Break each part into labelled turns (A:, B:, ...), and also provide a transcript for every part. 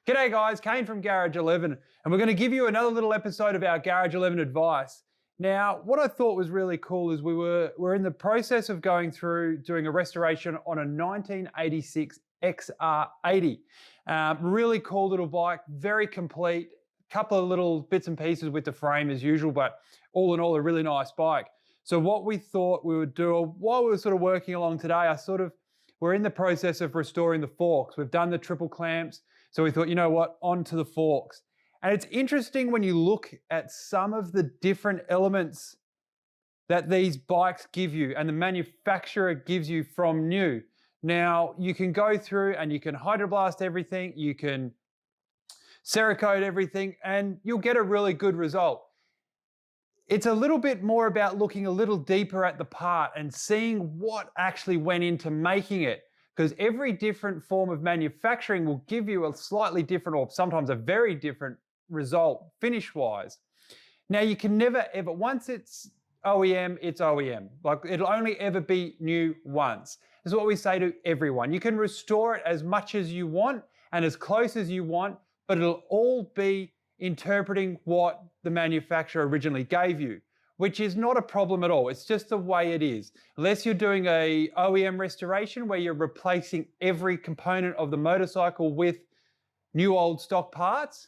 A: G'day guys, Kane from Garage 11, and we're going to give you another little episode of our Garage 11 advice. Now, what I thought was really cool is we're in the process of going through doing a restoration on a 1986 XR80. Really cool little bike, very complete, couple of little bits and pieces with the frame as usual, but all in all, a really nice bike. So what we thought we would do while we were sort of working along today, we're in the process of restoring the forks. We've done the triple clamps. So we thought, you know what, on to the forks. And it's interesting when you look at some of the different elements that these bikes give you and the manufacturer gives you from new. Now, you can go through and you can hydroblast everything, you can Cerakote everything, and you'll get a really good result. It's a little bit more about looking a little deeper at the part and seeing what actually went into making it. Because every different form of manufacturing will give you a slightly different or sometimes a very different result finish-wise. Now you can never ever, once it's OEM, it's OEM. Like it'll only ever be new once. This is what we say to everyone. You can restore it as much as you want and as close as you want, but it'll all be interpreting what the manufacturer originally gave you, which is not a problem at all. It's just the way it is. Unless you're doing a OEM restoration where you're replacing every component of the motorcycle with new old stock parts,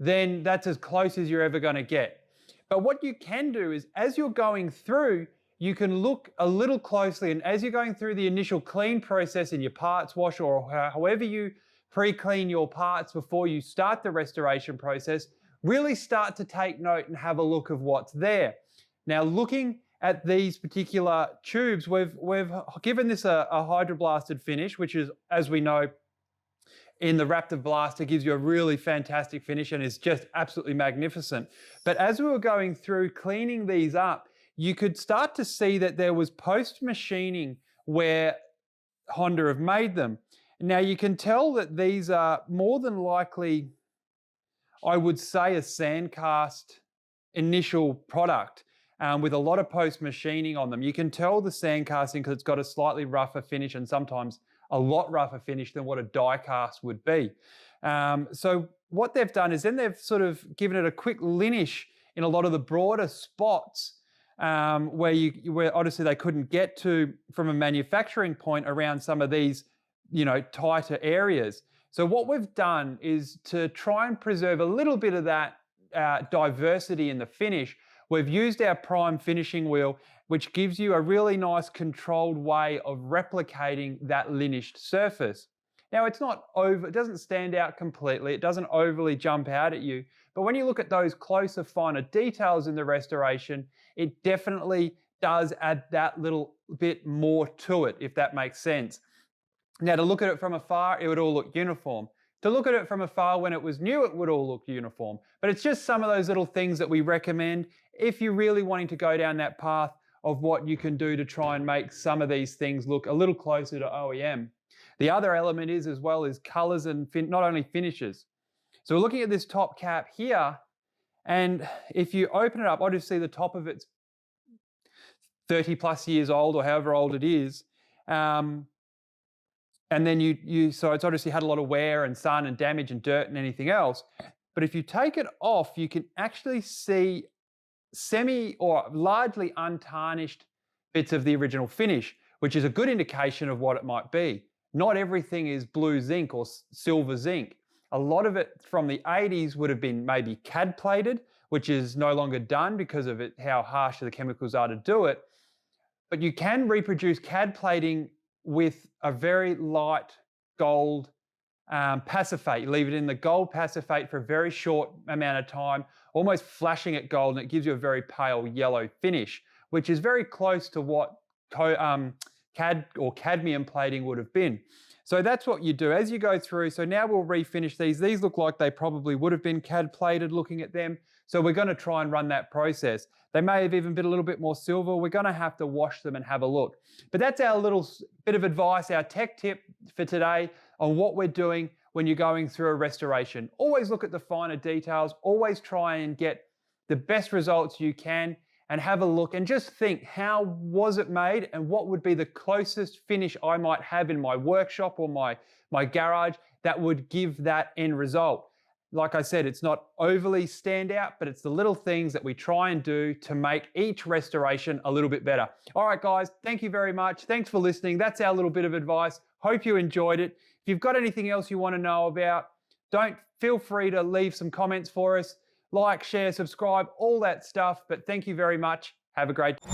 A: then that's as close as you're ever going to get. But what you can do is as you're going through, you can look a little closely, and as you're going through the initial clean process in your parts wash or however you pre-clean your parts before you start the restoration process, really start to take note and have a look of what's there. Now, looking at these particular tubes, we've given this a hydroblasted finish, which is, as we know, in the Raptor Blaster gives you a really fantastic finish and is just absolutely magnificent. But as we were going through cleaning these up, you could start to see that there was post-machining where Honda have made them. Now, you can tell that these are more than likely, I would say, a sandcast initial product. With a lot of post-machining on them. You can tell the sandcasting because it's got a slightly rougher finish and sometimes a lot rougher finish than what a die cast would be. So what they've done is then they've sort of given it a quick linish in a lot of the broader spots where obviously they couldn't get to from a manufacturing point around some of these, tighter areas. So what we've done is to try and preserve a little bit of that diversity in the finish. We've used our prime finishing wheel, which gives you a really nice controlled way of replicating that linished surface. Now, it doesn't stand out completely, it doesn't overly jump out at you, but when you look at those closer, finer details in the restoration, it definitely does add that little bit more to it, if that makes sense. Now, to look at it from afar, it would all look uniform. To look at it from afar when it was new, it would all look uniform. But it's just some of those little things that we recommend if you're really wanting to go down that path of what you can do to try and make some of these things look a little closer to OEM. The other element is as well is colors and not only finishes. So we're looking at this top cap here, and if you open it up, obviously the top of it's 30 plus years old or however old it is. And then so it's obviously had a lot of wear and sun and damage and dirt and anything else. But if you take it off, you can actually see semi or largely untarnished bits of the original finish, which is a good indication of what it might be. Not everything is blue zinc or silver zinc. A lot of it from the 80s would have been maybe CAD plated, which is no longer done because of how harsh the chemicals are to do it. But you can reproduce CAD plating with a very light gold passivate. You leave it in the gold passivate for a very short amount of time, almost flashing it gold, and it gives you a very pale yellow finish, which is very close to what CAD or cadmium plating would have been. So that's what you do as you go through. So now we'll refinish these. These look like they probably would have been CAD plated looking at them. So we're going to try and run that process. They may have even been a little bit more silver. We're going to have to wash them and have a look. But that's our little bit of advice, our tech tip for today on what we're doing when you're going through a restoration. Always look at the finer details. Always try and get the best results you can. and have a look and just think, how was it made and what would be the closest finish I might have in my workshop or my garage that would give that end result. Like I said, it's not overly standout, but it's the little things that we try and do to make each restoration a little bit better. All right, guys, thank you very much. Thanks for listening. That's our little bit of advice. Hope you enjoyed it. If you've got anything else you want to know about, don't feel free to leave some comments for us. Like, share, subscribe, all that stuff. But thank you very much. Have a great day.